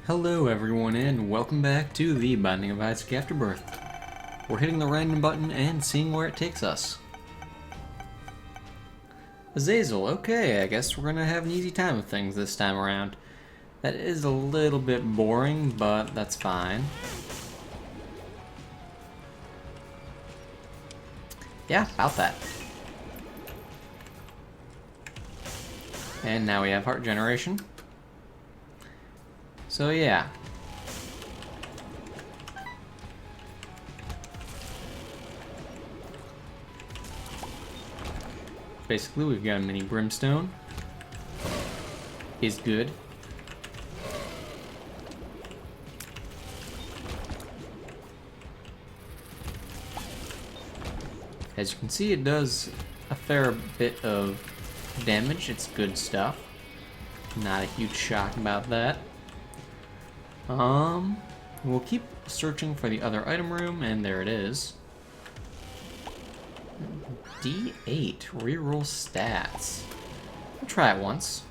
Hello everyone and welcome back to the Binding of Isaac Afterbirth. We're hitting the random button and seeing where it takes us. Azazel, okay, I guess we're gonna have an easy time with things this time around. That is a little bit boring, but that's fine. Yeah, about that. And now we have heart generation. So yeah. Basically, we've got a mini brimstone. Is good. As you can see, it does a fair bit of damage. It's good stuff. Not a huge shock about that. We'll keep searching for the other item room, and there it is. D8, reroll stats. I'll try it once.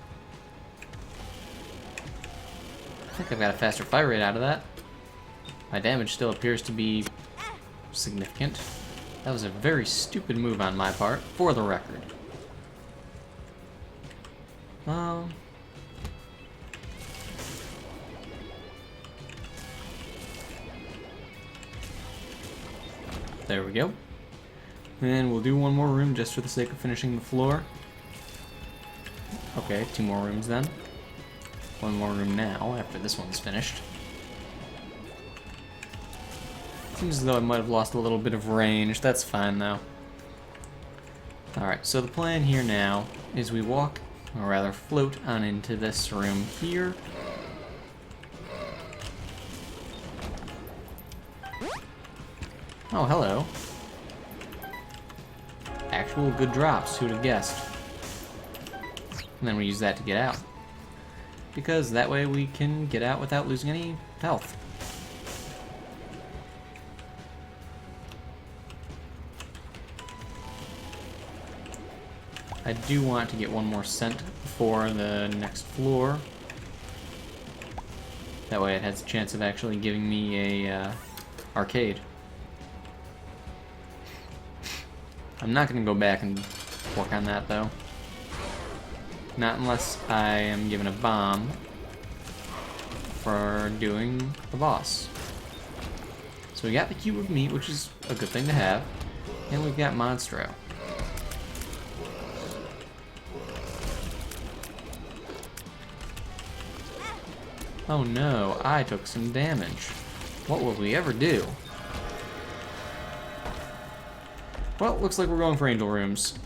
I think I've got a faster fire rate out of that. My damage still appears to be significant. That was a very stupid move on my part, for the record. There we go. And we'll do one more room just for the sake of finishing the floor. Okay, 2 more rooms then. 1 more room now, after this one's finished. Seems as though I might have lost a little bit of range. That's fine, though. Alright, so the plan here now is we walk, or rather float on into this room here. Oh, hello. Actual good drops, who'd have guessed? And then we use that to get out. Because that way we can get out without losing any health. I do want to get one more scent for the next floor. That way it has a chance of actually giving me a arcade. I'm not going to go back and work on that, though. Not unless I am given a bomb for doing the boss. So we got the cube of meat, which is a good thing to have. And we've got Monstro. Oh no, I took some damage. What will we ever do? Well, looks like we're going for angel rooms.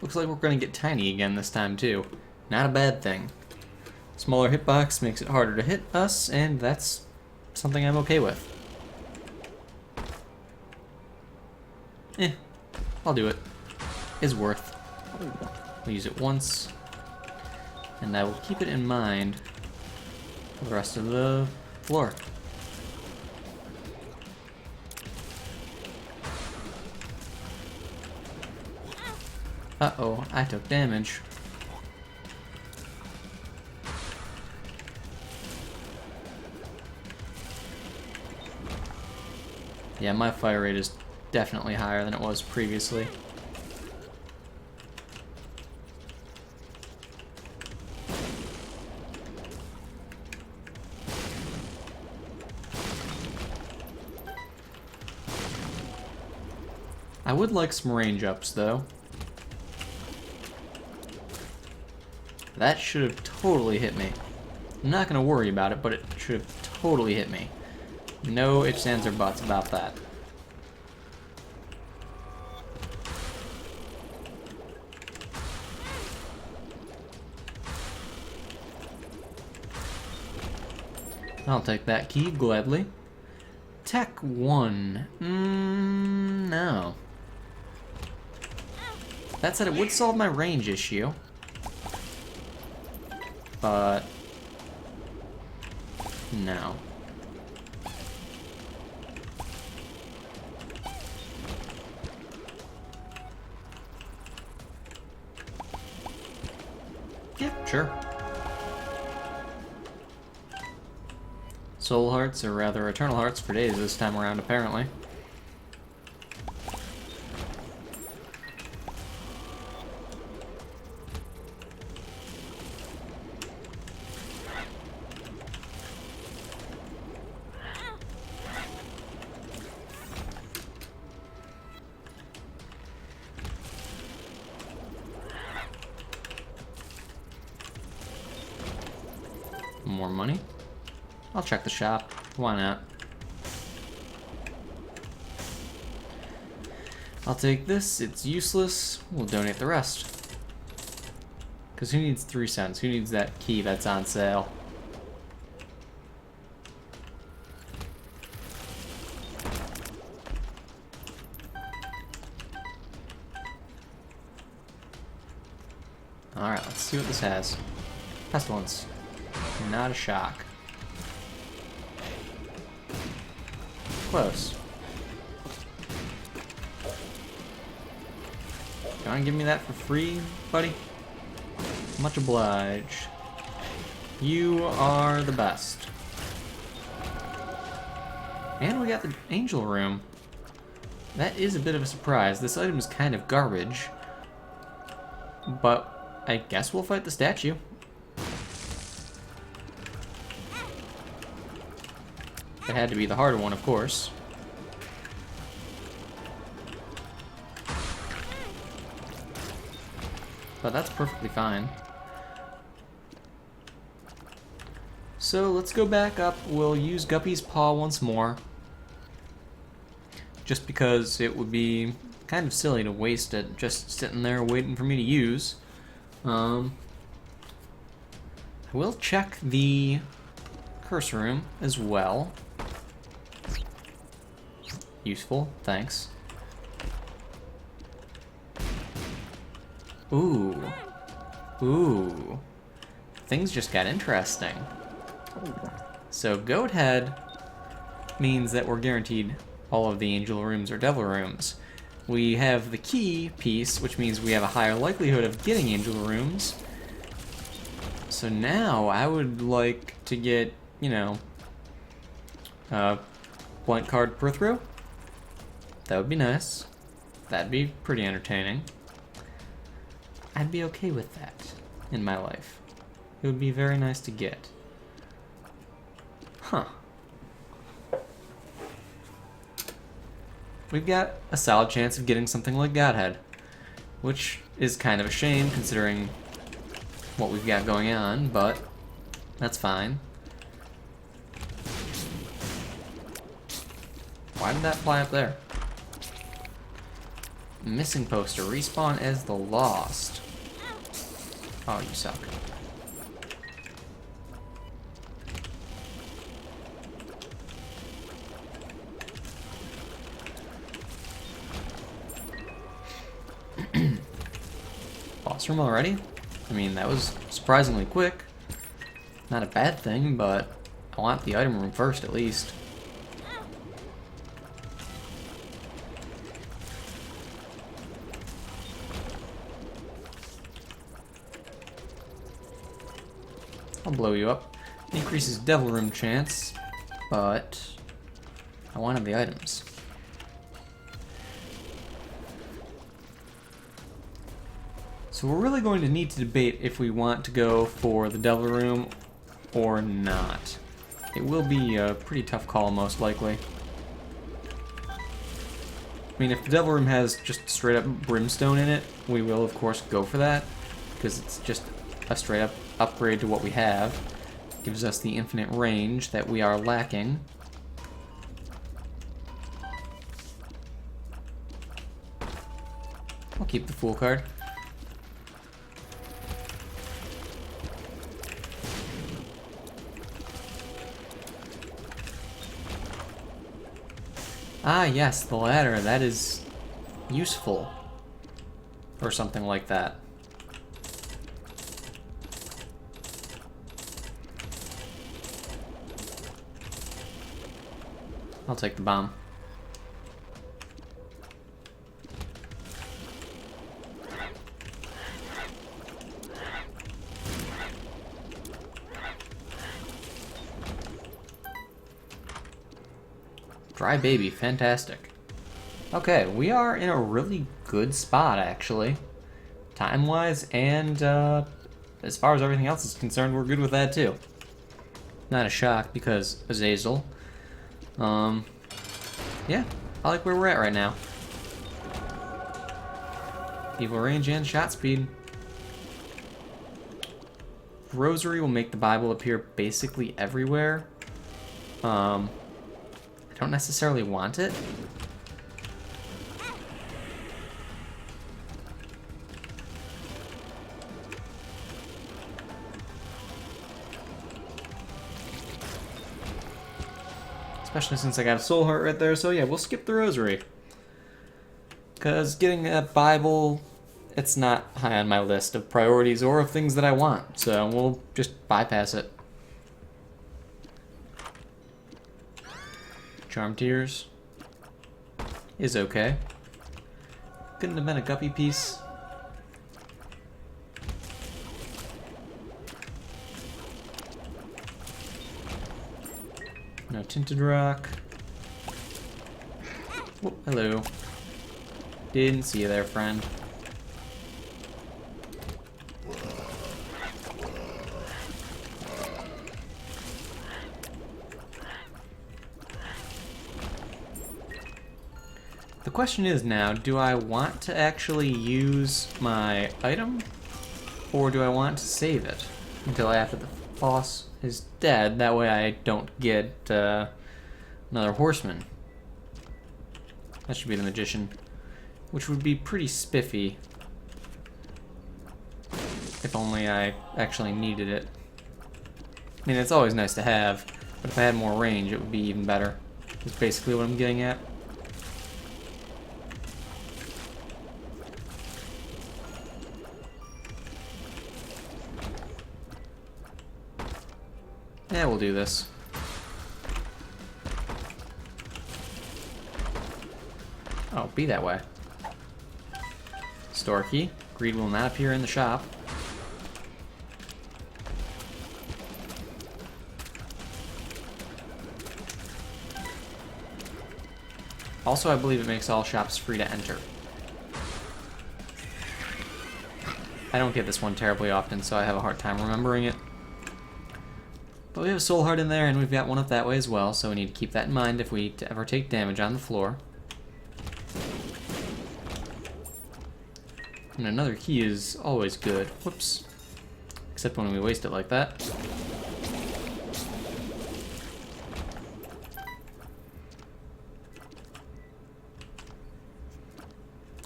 Looks like we're going to get tiny again this time too. Not a bad thing. Smaller hitbox makes it harder to hit us, and that's something I'm okay with. I'll do it. It's worth. We'll use it once, and I will keep it in mind for the rest of the floor. Uh-oh, I took damage. Yeah, my fire rate is definitely higher than it was previously. I would like some range ups, though. That should have totally hit me. I'm not going to worry about it, but it should have totally hit me. No ifs, ands, or buts about that. I'll take that key gladly. Tech 1. No. That said, it would solve my range issue. But no. Sure. Soul hearts, or rather eternal hearts, for days this time around, apparently. More money. I'll check the shop. Why not? I'll take this. It's useless. We'll donate the rest. Because who needs 3 cents? Who needs that key that's on sale? Alright, let's see what this has. Pestilence. Not a shock. Close. You wanna give me that for free, buddy? Much obliged. You are the best. And we got the angel room. That is a bit of a surprise. This item is kind of garbage. But I guess we'll fight the statue. It had to be the harder one, of course. But that's perfectly fine. So let's go back up. We'll use Guppy's Paw once more. Just because it would be kind of silly to waste it just sitting there waiting for me to use. I will check the curse room as well. Useful, thanks. Ooh. Ooh. Things just got interesting. So goat head means that we're guaranteed all of the angel rooms or devil rooms. We have the key piece, which means we have a higher likelihood of getting angel rooms. So now I would like to get, you know, blank card per throw. That would be nice. That'd be pretty entertaining. I'd be okay with that in my life. It would be very nice to get. Huh. We've got a solid chance of getting something like Godhead, which is kind of a shame considering what we've got going on, but that's fine. Why did that fly up there? Missing poster. Respawn as the Lost. Oh, you suck. Boss room already? I mean, that was surprisingly quick. Not a bad thing, but I want the item room first at least. I'll blow you up. Increases devil room chance, but I wanted the items. So we're really going to need to debate if we want to go for the devil room or not. It will be a pretty tough call, most likely. I mean, if the devil room has just straight up brimstone in it, we will of course go for that, because it's just a straight up upgrade to what we have. Gives us the infinite range that we are lacking. I'll keep the Fool card. Ah, yes, the ladder. That is useful. Or something like that. I'll take the bomb. Dry baby, fantastic. Okay, we are in a really good spot, actually. Time-wise, and as far as everything else is concerned, we're good with that, too. Not a shock, because Azazel. Yeah, I like where we're at right now. Evil range and shot speed. Rosary will make the Bible appear basically everywhere. I don't necessarily want it. Especially since I got a soul heart right there, so yeah, we'll skip the rosary. Because getting a Bible, it's not high on my list of priorities or of things that I want, so we'll just bypass it. Charm Tears is okay. Couldn't have been a guppy piece. No Tinted Rock. Oh, hello. Didn't see you there, friend. The question is now, do I want to actually use my item? Or do I want to save it until after the boss is dead? That way I don't get another horseman. That should be the magician. Which would be pretty spiffy. If only I actually needed it. I mean, it's always nice to have, but if I had more range, it would be even better. That's basically what I'm getting at. Yeah, we'll do this. Oh, be that way. Store key. Greed will not appear in the shop. Also, I believe it makes all shops free to enter. I don't get this one terribly often, so I have a hard time remembering it. But we have a soul heart in there, and we've got one up that way as well, so we need to keep that in mind if we ever take damage on the floor. And another key is always good. Whoops. Except when we waste it like that.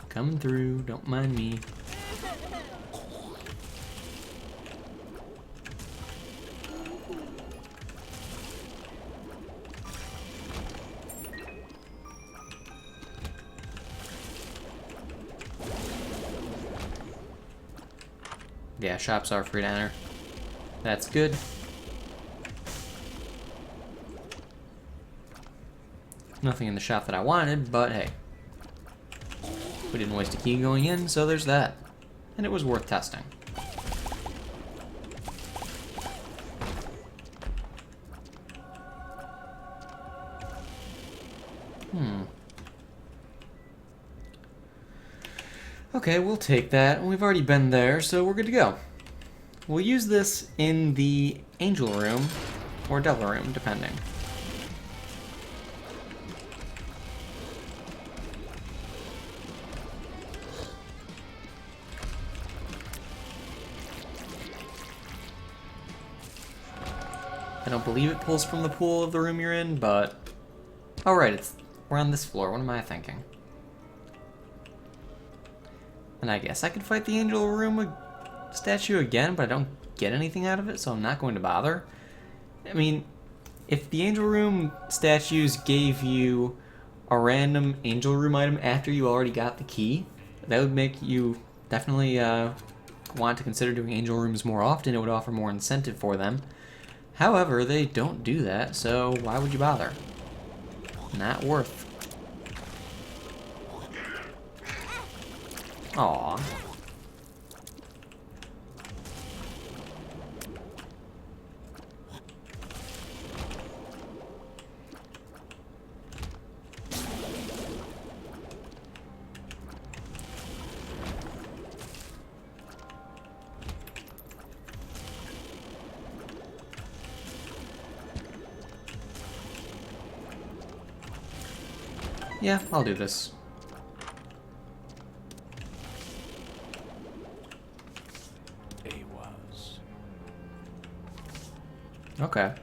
Coming through, don't mind me. Yeah, shops are free to enter. That's good. Nothing in the shop that I wanted, but hey. We didn't waste a key going in, so there's that. And it was worth testing. Okay, we'll take that. We've already been there, so we're good to go. We'll use this in the angel room, or devil room, depending. I don't believe it pulls from the pool of the room you're in, but... Oh, right, we're on this floor. What am I thinking? And I guess I could fight the angel room statue again, but I don't get anything out of it, so I'm not going to bother. I mean, if the angel room statues gave you a random angel room item after you already got the key, that would make you definitely want to consider doing angel rooms more often. It would offer more incentive for them. However, they don't do that, so why would you bother? Not worth. Aww. Yeah, I'll do this. Okay.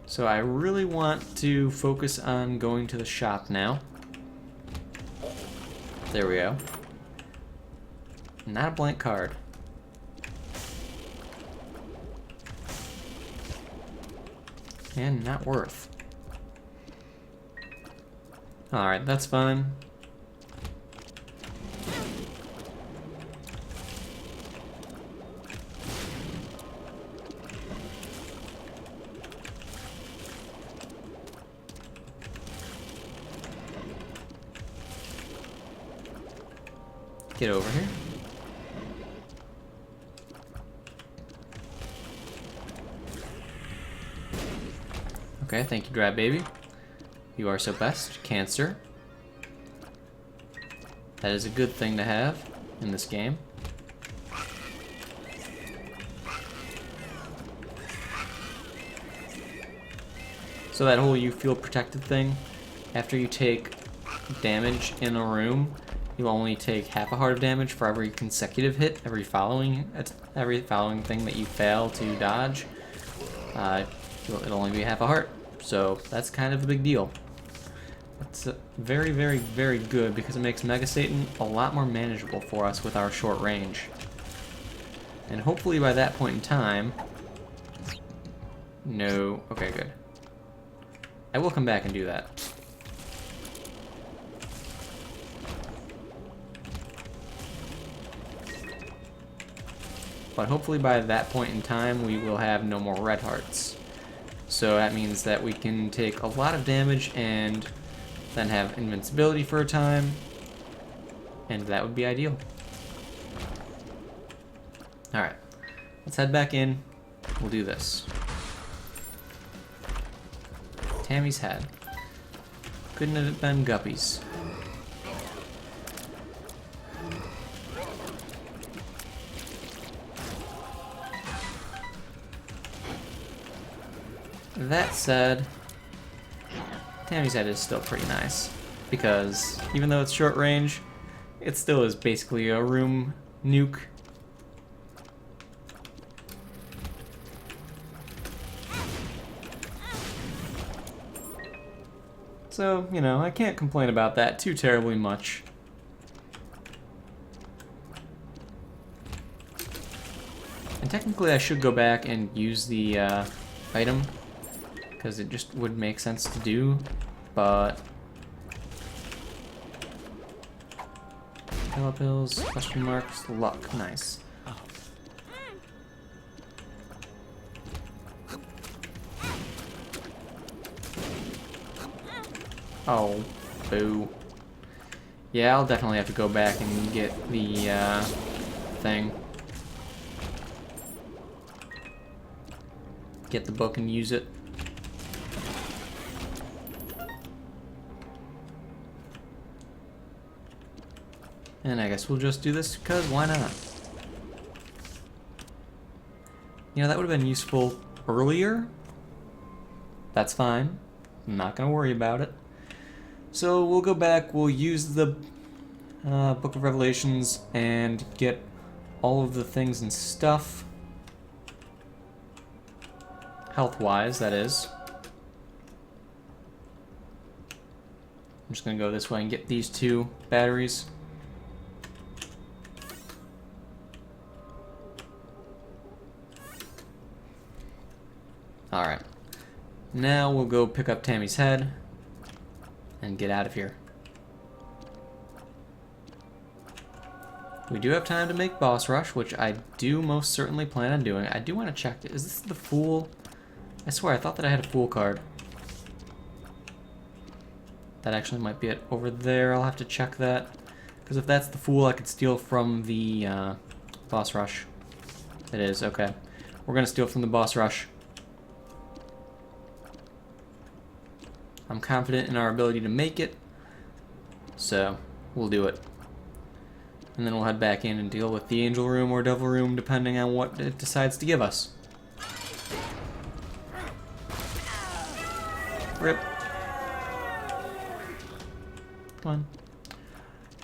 So I really want to focus on going to the shop now. There we go. Not a blank card. And not worth. Alright, that's fine. Get over here. Okay, thank you, Grab Baby. You are so best. Cancer. That is a good thing to have in this game. So that whole you feel protected thing, after you take damage in a room, you'll only take half a heart of damage for every consecutive hit, every following thing that you fail to dodge. It'll only be half a heart, so that's kind of a big deal. It's very, very, very good because it makes Mega Satan a lot more manageable for us with our short range. And hopefully by that point in time... No. Okay, good. I will come back and do that. But hopefully by that point in time we will have no more red hearts. So that means that we can take a lot of damage and then have invincibility for a time, and that would be ideal. Alright, let's head back in. We'll do this. Tammy's head. Couldn't have been Guppy's. That said, Tammy's head is still pretty nice, because even though it's short range, it still is basically a room nuke. So, you know, I can't complain about that too terribly much. And technically I should go back and use the item, because it just would make sense to do, but... Yellow pills, question marks, luck, nice. Oh, boo. Yeah, I'll definitely have to go back and get the thing. Get the book and use it. And I guess we'll just do this because why not? You know, that would have been useful earlier. That's fine. I'm not going to worry about it. So we'll go back, we'll use the Book of Revelations and get all of the things and stuff. Health-wise, that is. I'm just going to go this way and get these 2 batteries. Alright. Now we'll go pick up Tammy's head and get out of here. We do have time to make boss rush, which I do most certainly plan on doing. I do want to check. Is this the Fool? I swear, I thought that I had a Fool card. That actually might be it over there. I'll have to check that. Because if that's the Fool, I could steal from the boss rush. It is, okay. We're going to steal from the boss rush. I'm confident in our ability to make it, so we'll do it. And then we'll head back in and deal with the Angel Room or Devil Room, depending on what it decides to give us. RIP. Come on.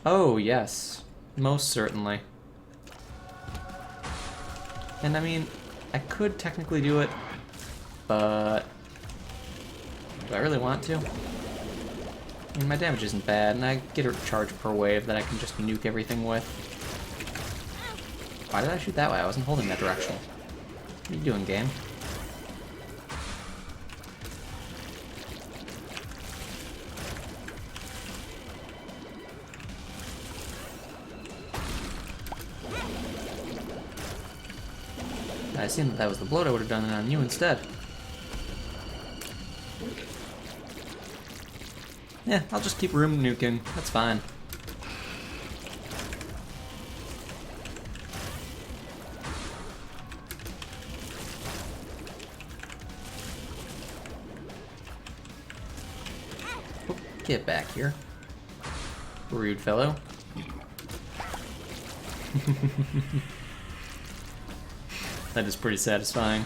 Oh, yes. Most certainly. And I mean, I could technically do it, but do I really want to? I mean, my damage isn't bad, and I get a charge per wave that I can just nuke everything with. Why did I shoot that way? I wasn't holding that direction. What are you doing, game? I seen that was the bloat, I would have done it on you instead. Yeah, I'll just keep room nuking. That's fine. Oh, get back here. Rude fellow. That is pretty satisfying.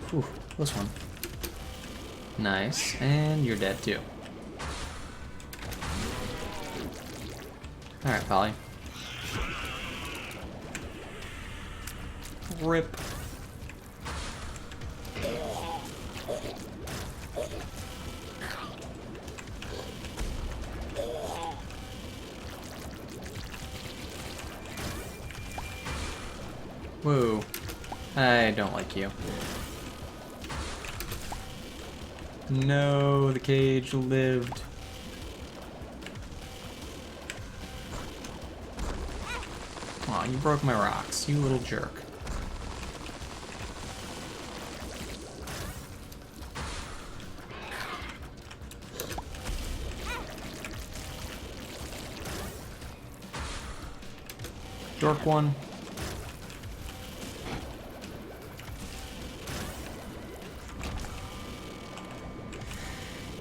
Whew, close one. Nice, and you're dead too. Alright, Polly. Rip. Whoa. I don't like you. No, the cage lived. Aw, you broke my rocks, you little jerk. Dork one.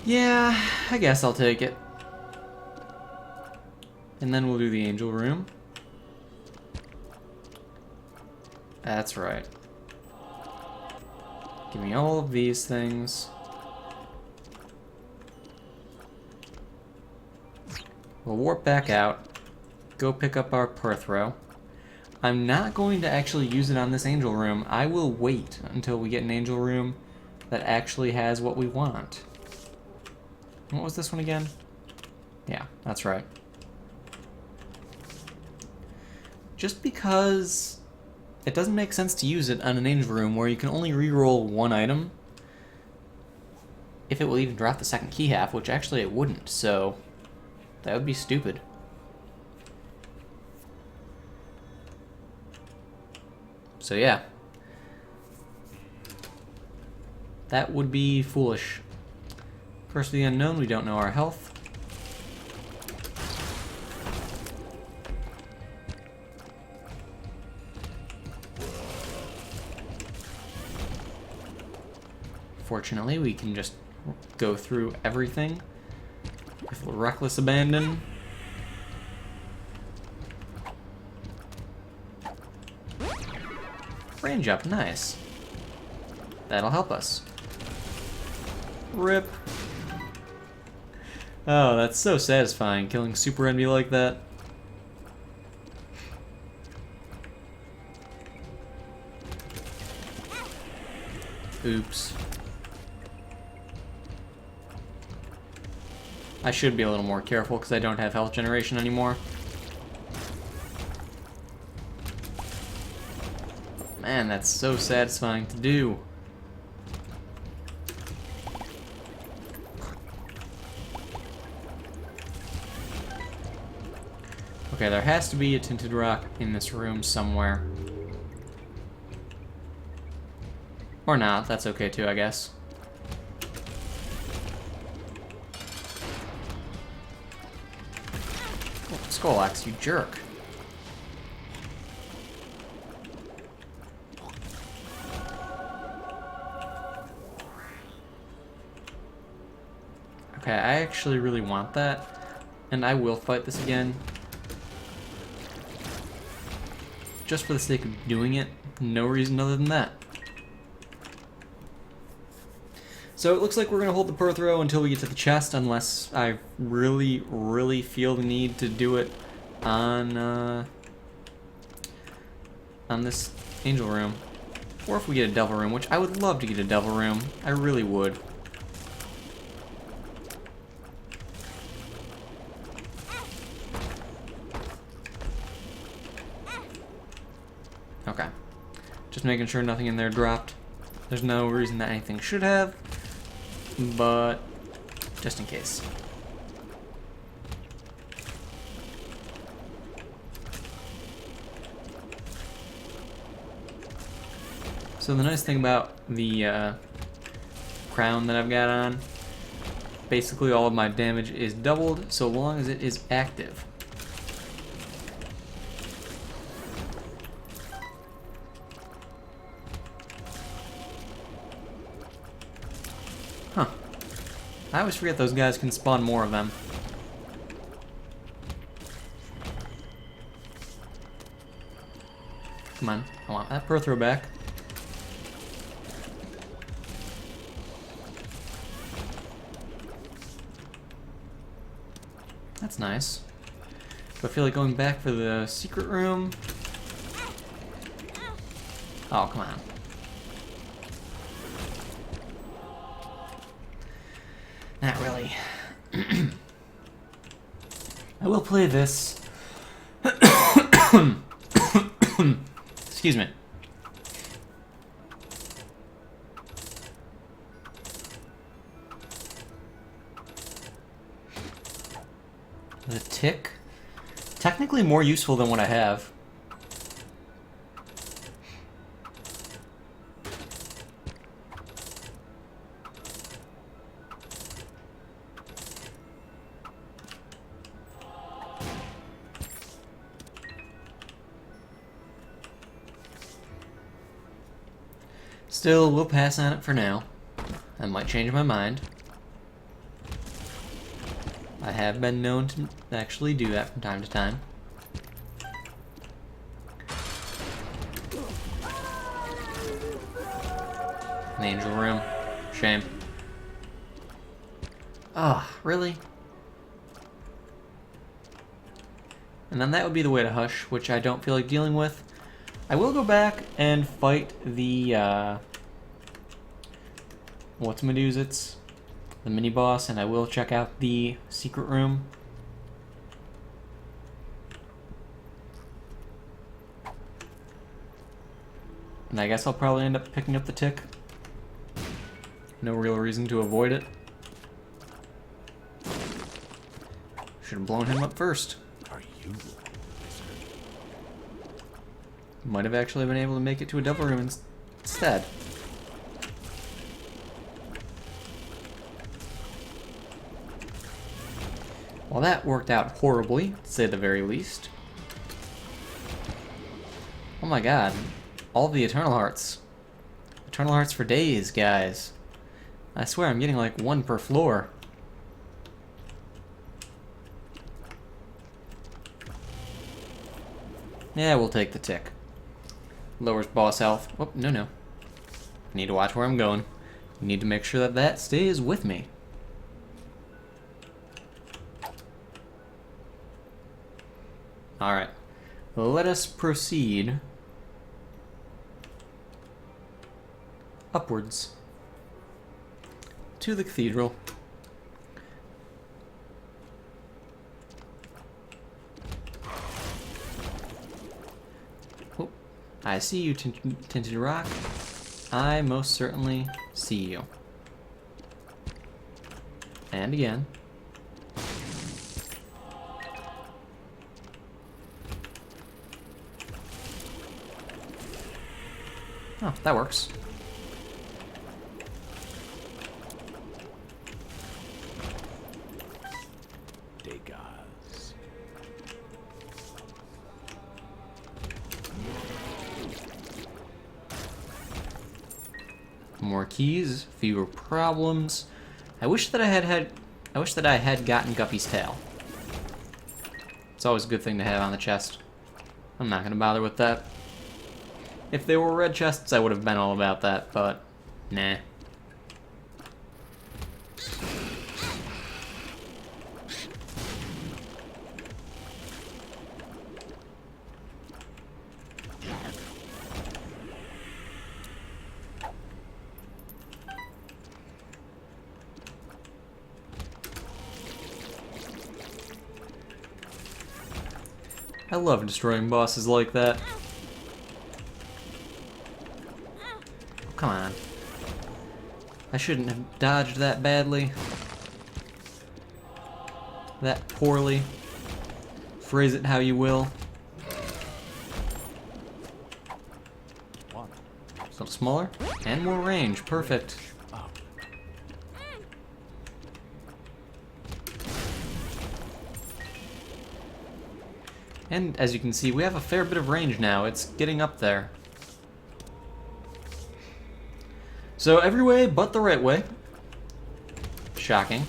Yeah, I guess I'll take it. And then we'll do the angel room. That's right. Give me all of these things. We'll warp back out. Go pick up our Perthrow. I'm not going to actually use it on this angel room. I will wait until we get an angel room that actually has what we want. What was this one again? Yeah, that's right. Just because it doesn't make sense to use it on an angel room where you can only reroll one item, if it will even drop the second key half, which actually it wouldn't, so that would be stupid. So yeah, that would be foolish. Curse of the Unknown, we don't know our health. Fortunately, we can just go through everything with reckless abandon. Range up, nice. That'll help us. Rip. Oh, that's so satisfying, killing Super Envy like that. Oops. I should be a little more careful because I don't have health generation anymore. Man, that's so satisfying to do. Okay, there has to be a tinted rock in this room somewhere. Or not, that's okay too, I guess. Oh, Skull Axe, you jerk. Okay, I actually really want that, and I will fight this again. Just for the sake of doing it, no reason other than that. So it looks like we're going to hold the Perth row until we get to the chest, unless I really, really feel the need to do it on this angel room. Or if we get a devil room, which I would love to get a devil room. I really would. Okay. Just making sure nothing in there dropped. There's no reason that anything should have, but just in case. So the nice thing about the crown that I've got on, basically all of my damage is doubled so long as it is active. Huh. I always forget those guys can spawn more of them. Come on, I want that Perth row back. That's nice. Do I feel like going back for the secret room? Oh, come on. Not really. I will play this. Excuse me. The tick? Technically more useful than what I have. Still, we'll pass on it for now. I might change my mind. I have been known to actually do that from time to time. An angel room. Shame. Ah, oh, really? And then that would be the way to Hush, which I don't feel like dealing with. I will go back and fight the, what's-my-doozits? The mini-boss, and I will check out the secret room. And I guess I'll probably end up picking up the tick. No real reason to avoid it. Should have blown him up first. Are you? Might have actually been able to make it to a devil room instead. Well, that worked out horribly, to say the very least. Oh my god. All the Eternal Hearts. Eternal Hearts for days, guys. I swear I'm getting like one per floor. Yeah, we'll take the tick. Lowers boss health. Oh, no, no. I need to watch where I'm going. Need to make sure that that stays with me. Alright. Let us proceed upwards to the cathedral. Oh, I see you, Tinted Rock. I most certainly see you. And again. Oh, that works. Degas. More keys, fewer problems. I wish that I had I wish that I had gotten Guppy's tail. It's always a good thing to have on the chest. I'm not gonna bother with that. If they were red chests, I would have been all about that, but nah. I love destroying bosses like that. Oh, come on. I shouldn't have dodged that badly. That poorly. Phrase it how you will. A little smaller and more range. Perfect. And as you can see, we have a fair bit of range now. It's getting up there. So every way but the right way. Shocking.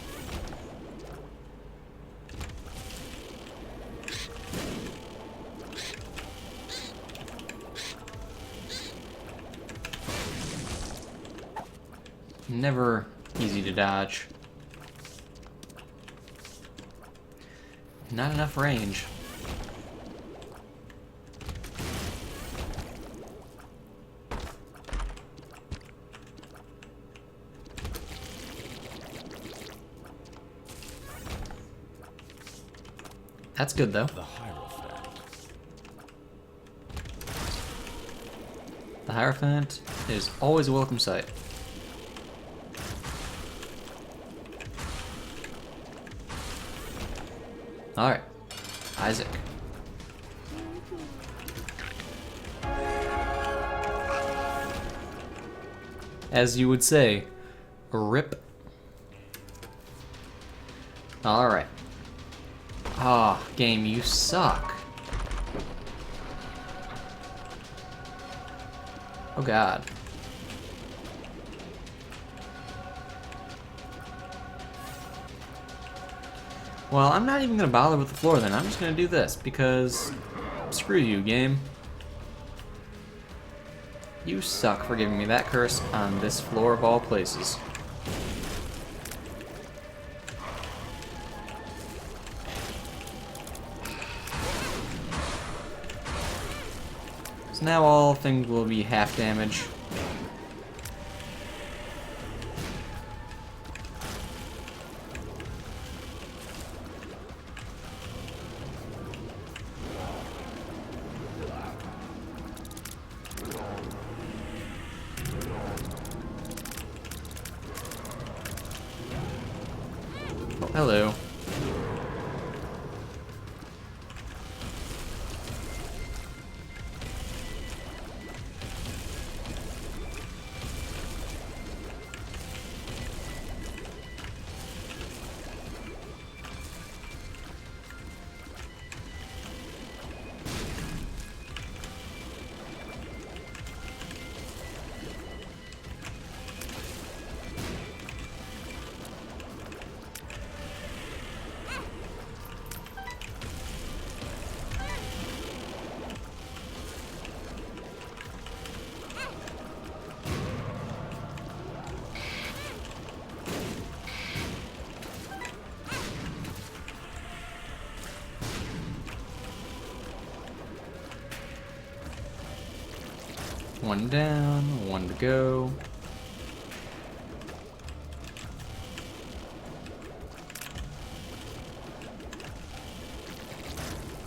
Never easy to dodge. Not enough range. That's good, though. The Hierophant is always a welcome sight. Alright. Isaac. As you would say, rip. Alright. Ah, game, you suck. Oh god. Well, I'm not even gonna bother with the floor then. I'm just gonna do this because screw you, game. You suck for giving me that curse on this floor of all places. So now all things will be half damage. Oh, hello. One down, one to go.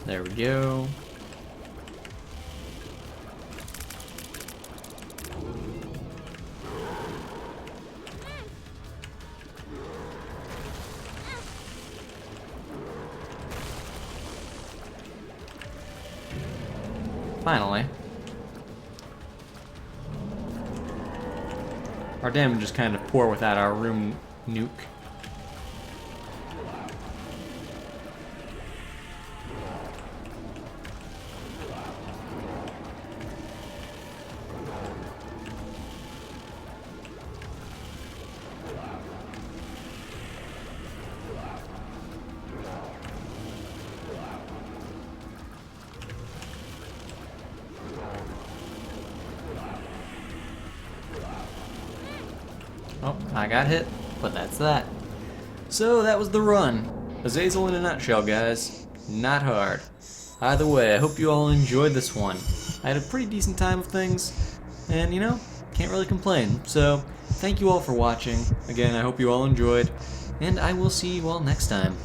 There we go. Finally. Our damage is kind of poor without our room nuke. Oh, I got hit, but that's that. So that was the run. Azazel in a nutshell, guys. Not hard. Either way, I hope you all enjoyed this one. I had a pretty decent time of things, and you know, can't really complain. So, thank you all for watching. Again, I hope you all enjoyed, and I will see you all next time.